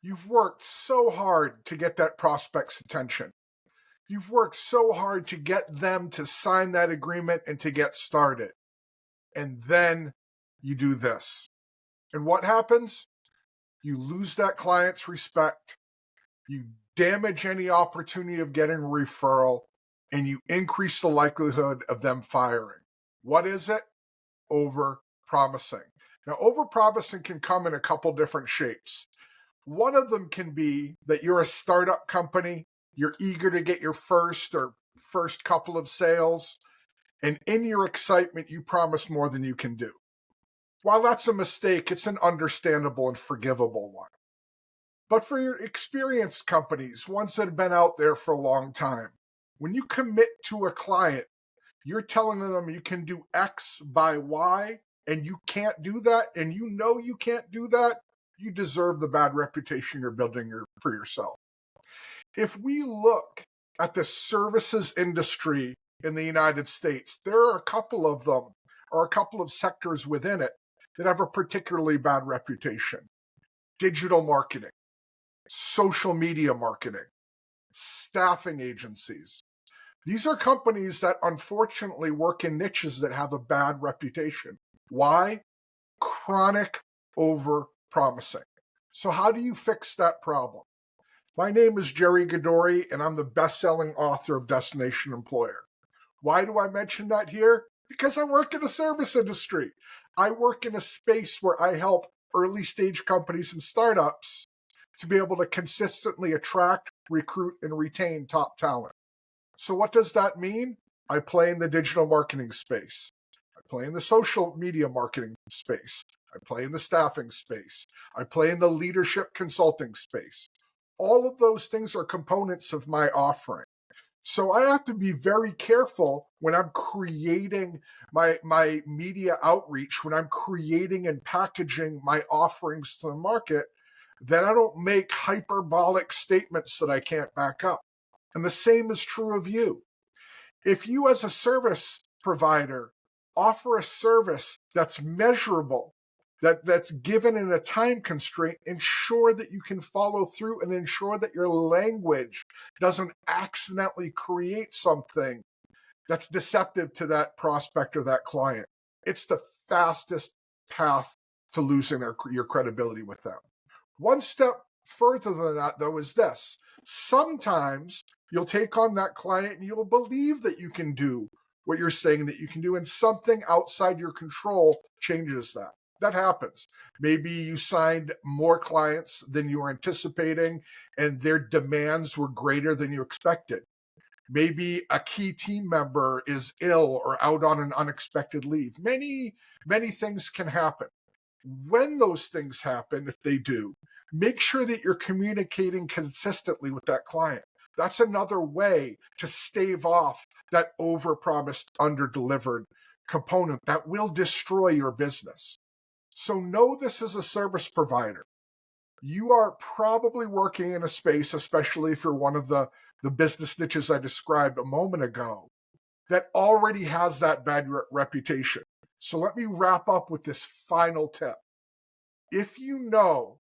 You've worked so hard to get that prospect's attention. You've worked so hard to get them to sign that agreement and to get started. And then you do this. And what happens? You lose that client's respect. You damage any opportunity of getting a referral, and you increase the likelihood of them firing. What is it? Over-promising. Now, over-promising can come in a couple different shapes. One of them can be that you're a startup company, you're eager to get your first couple of sales, and in your excitement, you promise more than you can do. While that's a mistake, it's an understandable and forgivable one. But for your experienced companies, ones that have been out there for a long time, when you commit to a client, you're telling them you can do X by Y, and you can't do that, and you know you can't do that, you deserve the bad reputation you're building for yourself. If we look at the services industry in the United States, there are a couple of them, or a couple of sectors within it, that have a particularly bad reputation. Digital marketing, social media marketing, staffing agencies. These are companies that unfortunately work in niches that have a bad reputation. Why? Chronic over-promising. So how do you fix that problem? My name is Jerry Gadori, and I'm the best-selling author of Destination Employer. Why do I mention that here? Because I work in the service industry. I work in a space where I help early-stage companies and startups to be able to consistently attract, recruit, and retain top talent. So what does that mean? I play in the digital marketing space. I play in the social media marketing space. I play in the staffing space. I play in the leadership consulting space. All of those things are components of my offering. So I have to be very careful when I'm creating my media outreach, when I'm creating and packaging my offerings to the market, that I don't make hyperbolic statements that I can't back up. And the same is true of you. If you as a service provider offer a service that's measurable, that's given in a time constraint, ensure that you can follow through and ensure that your language doesn't accidentally create something that's deceptive to that prospect or that client. It's the fastest path to losing your credibility with them. One step further than that, though, is this. Sometimes you'll take on that client and you'll believe that you can do what you're saying that you can do, and something outside your control changes that. That happens. Maybe you signed more clients than you were anticipating, and their demands were greater than you expected. Maybe a key team member is ill or out on an unexpected leave. Many things can happen. When those things happen, if they do, make sure that you're communicating consistently with that client. That's another way to stave off that over-promised, under-delivered component that will destroy your business. So know this as a service provider. You are probably working in a space, especially if you're one of the business niches I described a moment ago, that already has that bad reputation. So let me wrap up with this final tip. If you know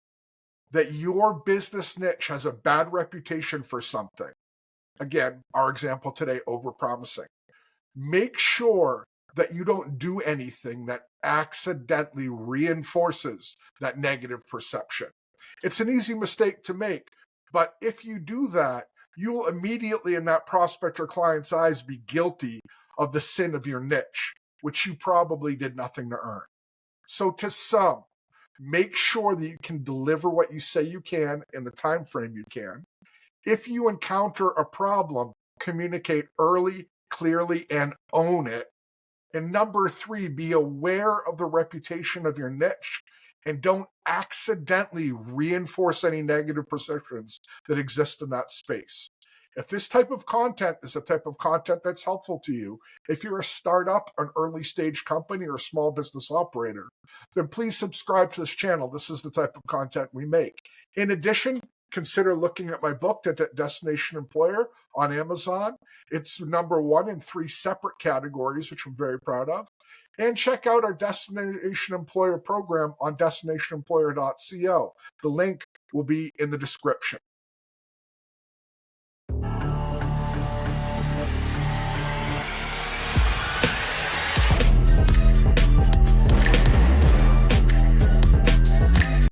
that your business niche has a bad reputation for something, again, our example today, over-promising, make sure that you don't do anything that accidentally reinforces that negative perception. It's an easy mistake to make, but if you do that, you will immediately in that prospect or client's eyes be guilty of the sin of your niche, which you probably did nothing to earn. So to sum, make sure that you can deliver what you say you can in the time frame you can. If you encounter a problem, communicate early, clearly, and own it. And number 3, be aware of the reputation of your niche and don't accidentally reinforce any negative perceptions that exist in that space. If this type of content is a type of content that's helpful to you, if you're a startup, an early stage company, or a small business operator, then please subscribe to this channel. This is the type of content we make. In addition, consider looking at my book, Destination Employer, on Amazon. It's number 1 in 3 separate categories, which I'm very proud of. And check out our Destination Employer program on destinationemployer.co. The link will be in the description.